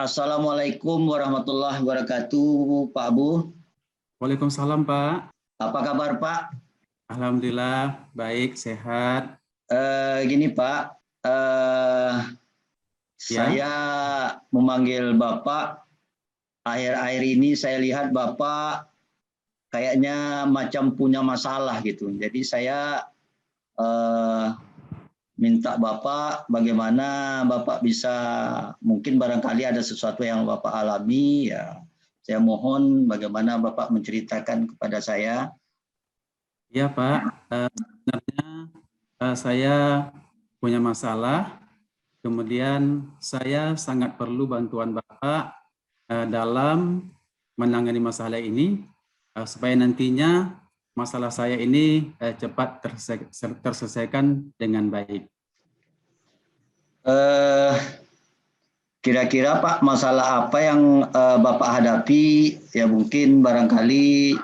Assalamualaikum warahmatullahi wabarakatuh, Pak Abu. Waalaikumsalam, Pak. Apa kabar, Pak? Alhamdulillah, baik, sehat. Gini, Pak. Saya memanggil Bapak. Akhir-akhir ini saya lihat Bapak kayaknya macam punya masalah gitu. Jadi saya minta Bapak bagaimana Bapak bisa, mungkin barangkali ada sesuatu yang Bapak alami, ya saya mohon bagaimana Bapak menceritakan kepada saya. Ya, Pak. Sebenarnya saya punya masalah, kemudian saya sangat perlu bantuan Bapak dalam menangani masalah ini, supaya nantinya masalah saya ini cepat terselesaikan dengan baik. Kira-kira Pak, masalah apa yang Bapak hadapi? Ya mungkin barangkali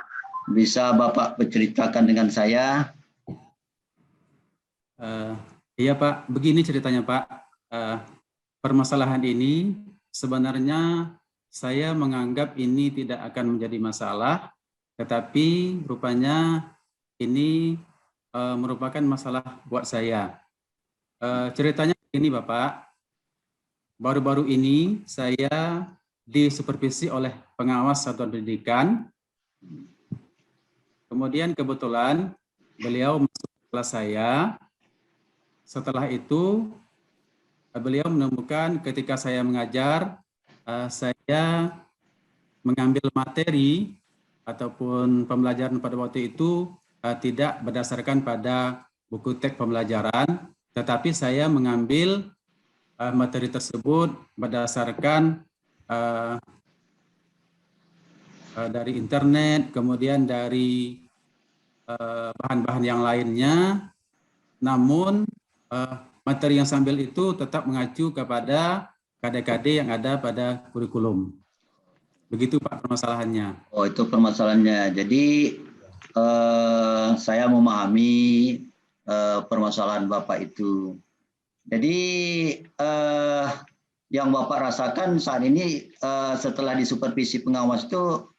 bisa Bapak berceritakan dengan saya. Iya Pak, begini ceritanya Pak. Permasalahan ini sebenarnya saya menganggap ini tidak akan menjadi masalah, tetapi rupanya ini merupakan masalah buat saya. Ceritanya begini Bapak, baru-baru ini saya disupervisi oleh pengawas satuan pendidikan. Kemudian kebetulan beliau masuk ke kelas saya. Setelah itu beliau menemukan ketika saya mengajar, saya mengambil materi ataupun pembelajaran pada waktu itu tidak berdasarkan pada buku teks pembelajaran, tetapi saya mengambil materi tersebut berdasarkan dari internet, kemudian dari bahan-bahan yang lainnya. Namun materi yang sambil itu tetap mengacu kepada KD-KD yang ada pada kurikulum. Begitu Pak permasalahannya. Oh, itu permasalahannya. Jadi saya memahami permasalahan Bapak itu. Jadi yang Bapak rasakan saat ini setelah disupervisi pengawas itu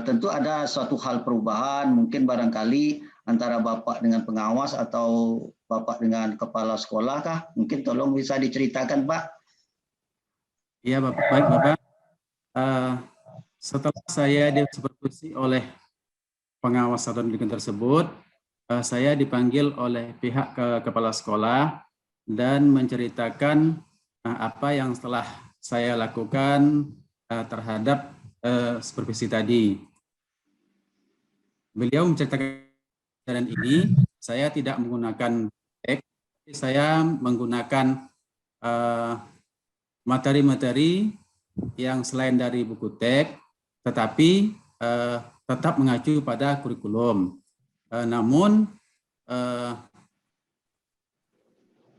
tentu ada suatu hal perubahan, mungkin barangkali antara Bapak dengan pengawas atau Bapak dengan kepala sekolah kah? Mungkin tolong bisa diceritakan, Pak. Iya, Bapak. Baik, Bapak. Setelah saya disupervisi oleh pengawas satuan pendidikan tersebut, saya dipanggil oleh pihak kepala sekolah dan menceritakan apa yang telah saya lakukan terhadap supervisi tadi. Beliau menceritakan dan ini saya tidak menggunakan teks, saya menggunakan materi-materi yang selain dari buku teks, tetapi tetap mengacu pada kurikulum. Namun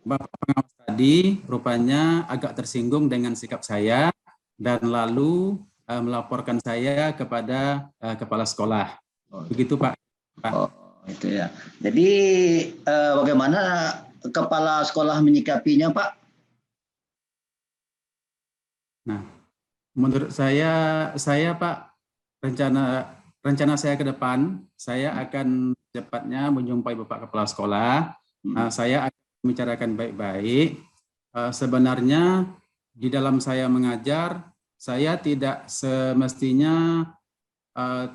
Bapak pengawas tadi rupanya agak tersinggung dengan sikap saya dan lalu melaporkan saya kepada kepala sekolah. Begitu Pak. Oh, itu ya. Jadi bagaimana kepala sekolah menyikapinya, Pak? Nah, menurut saya Pak, rencana saya ke depan, saya akan cepatnya menjumpai Bapak Kepala Sekolah. Saya akan membicarakan baik-baik. Sebenarnya di dalam saya mengajar, saya tidak semestinya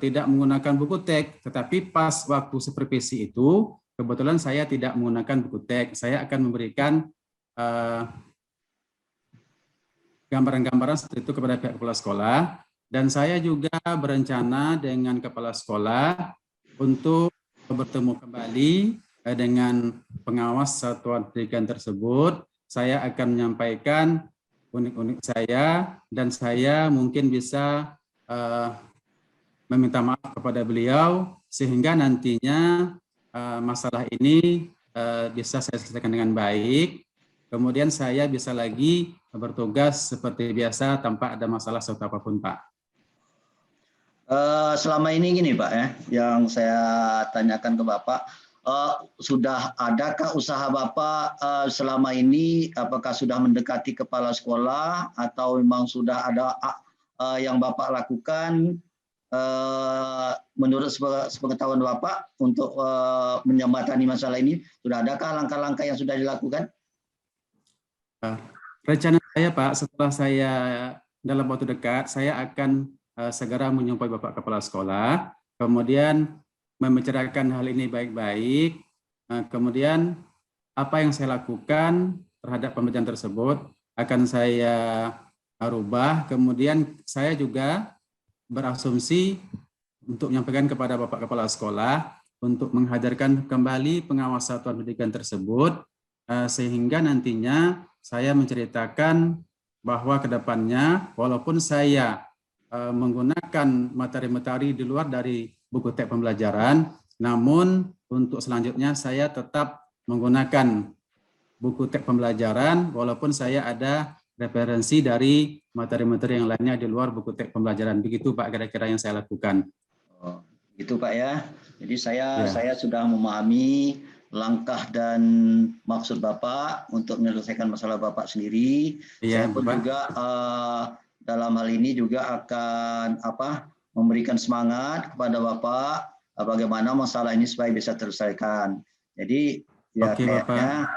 tidak menggunakan buku teks, tetapi pas waktu supervisi itu, kebetulan saya tidak menggunakan buku teks. Saya akan memberikan gambaran-gambaran seperti itu kepada pihak kepala sekolah, dan saya juga berencana dengan kepala sekolah untuk bertemu kembali dengan pengawas satuan pendidikan tersebut. Saya akan menyampaikan unik-unik saya, dan saya mungkin bisa meminta maaf kepada beliau sehingga nantinya masalah ini bisa saya selesaikan dengan baik. Kemudian saya bisa lagi bertugas seperti biasa tanpa ada masalah suatu apapun, Pak. Selama ini gini Pak ya, yang saya tanyakan ke Bapak, sudah adakah usaha Bapak selama ini, apakah sudah mendekati kepala sekolah atau memang sudah ada yang Bapak lakukan menurut sepengetahuan Bapak untuk menjembatani masalah ini? Sudah adakah langkah-langkah yang sudah dilakukan? Rencana saya Pak, setelah saya dalam waktu dekat, saya akan segera menjumpai Bapak Kepala Sekolah, kemudian membicarakan hal ini baik-baik, kemudian apa yang saya lakukan terhadap pembelajaran tersebut akan saya rubah, kemudian saya juga berasumsi untuk menyampaikan kepada Bapak Kepala Sekolah untuk menghadirkan kembali pengawas satuan pendidikan tersebut, sehingga nantinya saya menceritakan bahwa ke depannya walaupun saya menggunakan materi-materi di luar dari buku teks pembelajaran, namun untuk selanjutnya saya tetap menggunakan buku teks pembelajaran walaupun saya ada referensi dari materi-materi yang lainnya di luar buku teks pembelajaran. Begitu Pak kira-kira yang saya lakukan. Oh, gitu Pak ya. Jadi saya sudah memahami langkah dan maksud Bapak untuk menyelesaikan masalah Bapak sendiri. Iya, Saya pun Bapak. juga dalam hal ini juga akan memberikan semangat kepada Bapak bagaimana masalah ini supaya bisa terselesaikan. Jadi ya Oke, kayaknya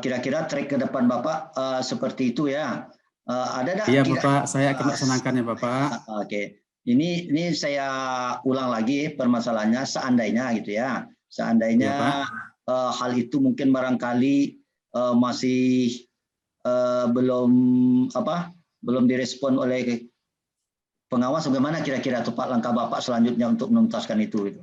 kira-kira track ke depan Bapak seperti itu ya. Ada enggak? Iya Bapak, saya akan laksanakan ya Bapak. Oke. Ini saya ulang lagi permasalahannya, seandainya gitu ya. Seandainya hal itu mungkin barangkali masih belum direspon oleh pengawas, bagaimana kira-kira tuh Pak langkah Bapak selanjutnya untuk menuntaskan itu?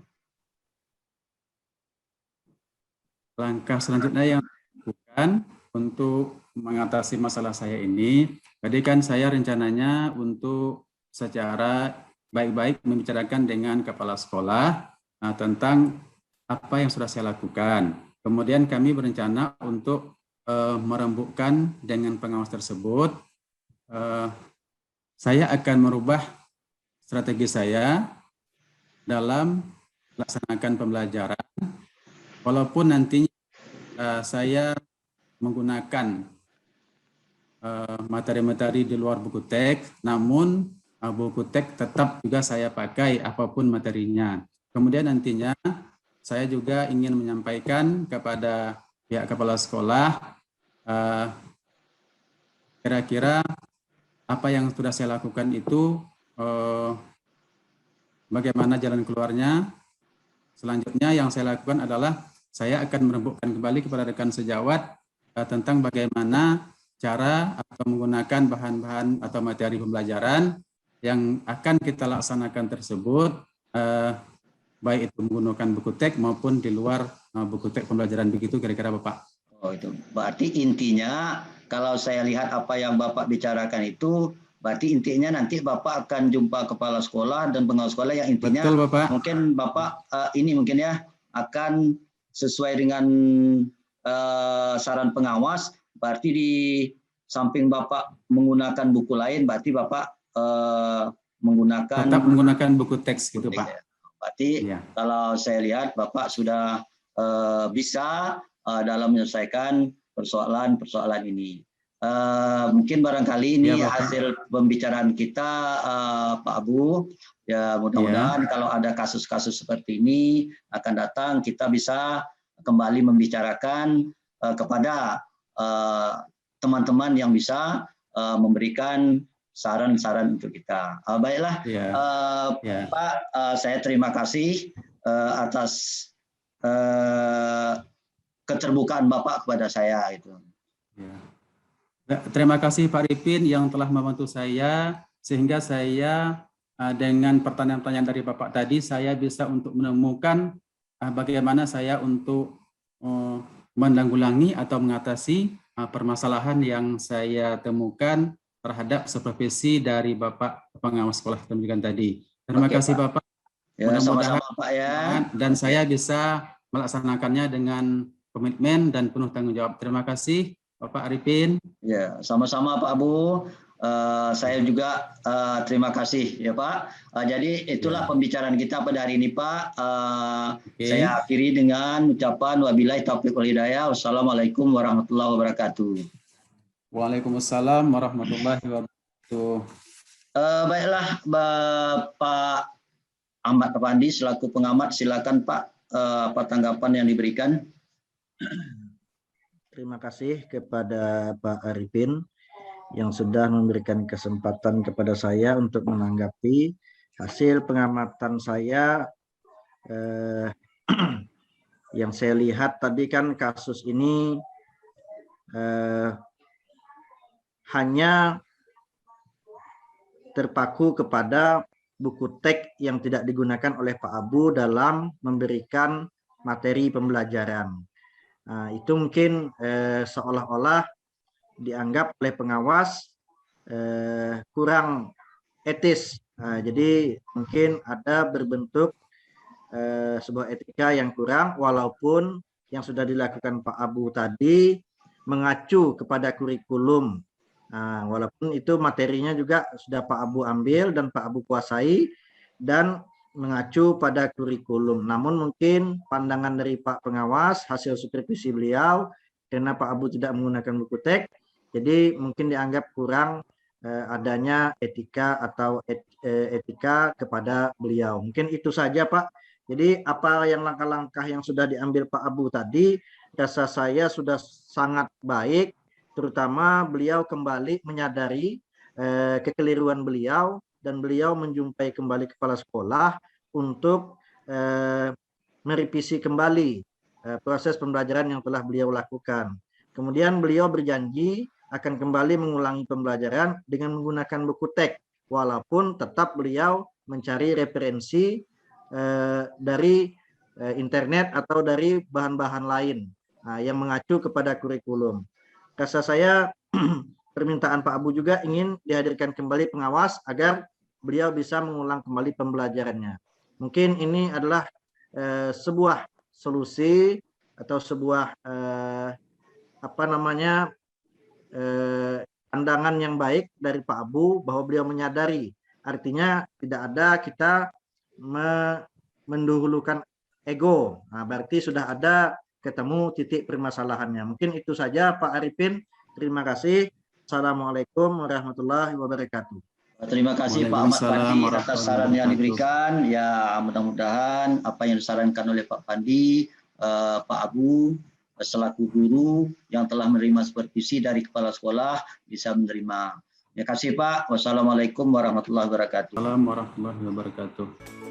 Langkah selanjutnya yang dilakukan untuk mengatasi masalah saya ini, tadi kan saya rencananya untuk secara baik-baik membicarakan dengan kepala sekolah tentang apa yang sudah saya lakukan. Kemudian kami berencana untuk merembukkan dengan pengawas tersebut. Saya akan merubah strategi saya dalam melaksanakan pembelajaran, walaupun nantinya saya menggunakan materi-materi di luar buku teks, namun buku teks tetap juga saya pakai apapun materinya. Kemudian nantinya saya juga ingin menyampaikan kepada pihak kepala sekolah kira-kira apa yang sudah saya lakukan itu bagaimana jalan keluarnya. Selanjutnya yang saya lakukan adalah saya akan merembukkan kembali kepada rekan sejawat tentang bagaimana cara atau menggunakan bahan-bahan atau materi pembelajaran yang akan kita laksanakan tersebut, baik itu menggunakan buku teks maupun di luar buku teks pembelajaran. Begitu kira-kira Bapak. Oh, itu berarti intinya kalau saya lihat apa yang Bapak bicarakan itu, berarti intinya nanti Bapak akan jumpa kepala sekolah dan pengawas sekolah yang intinya betul, Bapak. Mungkin Bapak ini mungkin ya akan sesuai dengan saran pengawas, berarti di samping Bapak menggunakan buku lain, berarti Bapak tetap menggunakan buku teks gitu Pak. Ya. Berarti kalau saya lihat Bapak sudah bisa dalam menyelesaikan persoalan-persoalan ini. Mungkin barangkali ini hasil pembicaraan kita Pak Abu. Ya mudah-mudahan kalau ada kasus-kasus seperti ini akan datang kita bisa kembali membicarakan kepada teman-teman yang bisa memberikan saran-saran untuk kita. Baiklah, Pak, saya terima kasih atas keterbukaan Bapak kepada saya itu. Terima kasih Pak Ripin yang telah membantu saya sehingga saya dengan pertanyaan-pertanyaan dari Bapak tadi saya bisa untuk menemukan bagaimana saya untuk menanggulangi atau mengatasi permasalahan yang saya temukan terhadap supervisi dari Bapak pengawas sekolah pendidikan tadi. Terima kasih Pak. Bapak. Ya, sama-sama Pak ya. Dan saya bisa melaksanakannya dengan komitmen dan penuh tanggung jawab. Terima kasih Bapak Arifin. Ya, sama-sama Pak Abu. Saya juga terima kasih ya Pak. Jadi itulah pembicaraan kita pada hari ini Pak. Saya akhiri dengan ucapan wabillahi taufiq wal hidayah. Wassalamualaikum warahmatullahi wabarakatuh. Waalaikumsalam warahmatullahi wabarakatuh. Baiklah Bapak Ahmad Afandi selaku pengamat, silakan Pak, apa tanggapan yang diberikan? Terima kasih kepada Pak Arifin yang sudah memberikan kesempatan kepada saya untuk menanggapi hasil pengamatan saya. Yang saya lihat tadi kan kasus ini hanya terpaku kepada buku teks yang tidak digunakan oleh Pak Abu dalam memberikan materi pembelajaran. Nah, itu mungkin seolah-olah dianggap oleh pengawas kurang etis. Jadi mungkin ada berbentuk sebuah etika yang kurang, walaupun yang sudah dilakukan Pak Abu tadi mengacu kepada kurikulum. Walaupun itu materinya juga sudah Pak Abu ambil dan Pak Abu kuasai dan mengacu pada kurikulum. Namun mungkin pandangan dari Pak pengawas hasil supervisi beliau karena Pak Abu tidak menggunakan buku teks, jadi mungkin dianggap kurang adanya etika atau etika kepada beliau. Mungkin itu saja Pak. Jadi apa yang langkah-langkah yang sudah diambil Pak Abu tadi, rasa saya sudah sangat baik, terutama beliau kembali menyadari kekeliruan beliau dan beliau menjumpai kembali kepala sekolah untuk merevisi kembali proses pembelajaran yang telah beliau lakukan. Kemudian beliau berjanji akan kembali mengulangi pembelajaran dengan menggunakan buku teks, walaupun tetap beliau mencari referensi dari internet atau dari bahan-bahan lain yang mengacu kepada kurikulum. Rasa saya permintaan Pak Abu juga ingin dihadirkan kembali pengawas agar beliau bisa mengulang kembali pembelajarannya. Mungkin ini adalah sebuah solusi atau sebuah pandangan yang baik dari Pak Abu bahwa beliau menyadari artinya tidak ada kita mendahulukan ego. Berarti sudah ada ketemu titik permasalahannya. Mungkin itu saja Pak Arifin. Terima kasih. Assalamualaikum warahmatullahi wabarakatuh. Terima kasih Pak Ahmad Pandi atas saran yang diberikan. Ya, mudah-mudahan apa yang disarankan oleh Pak Pandi, Pak Abu selaku guru yang telah menerima supervisi dari kepala sekolah bisa menerima. Terima kasih Pak. Wassalamualaikum warahmatullahi wabarakatuh. Waalaikumsalam warahmatullahi wabarakatuh.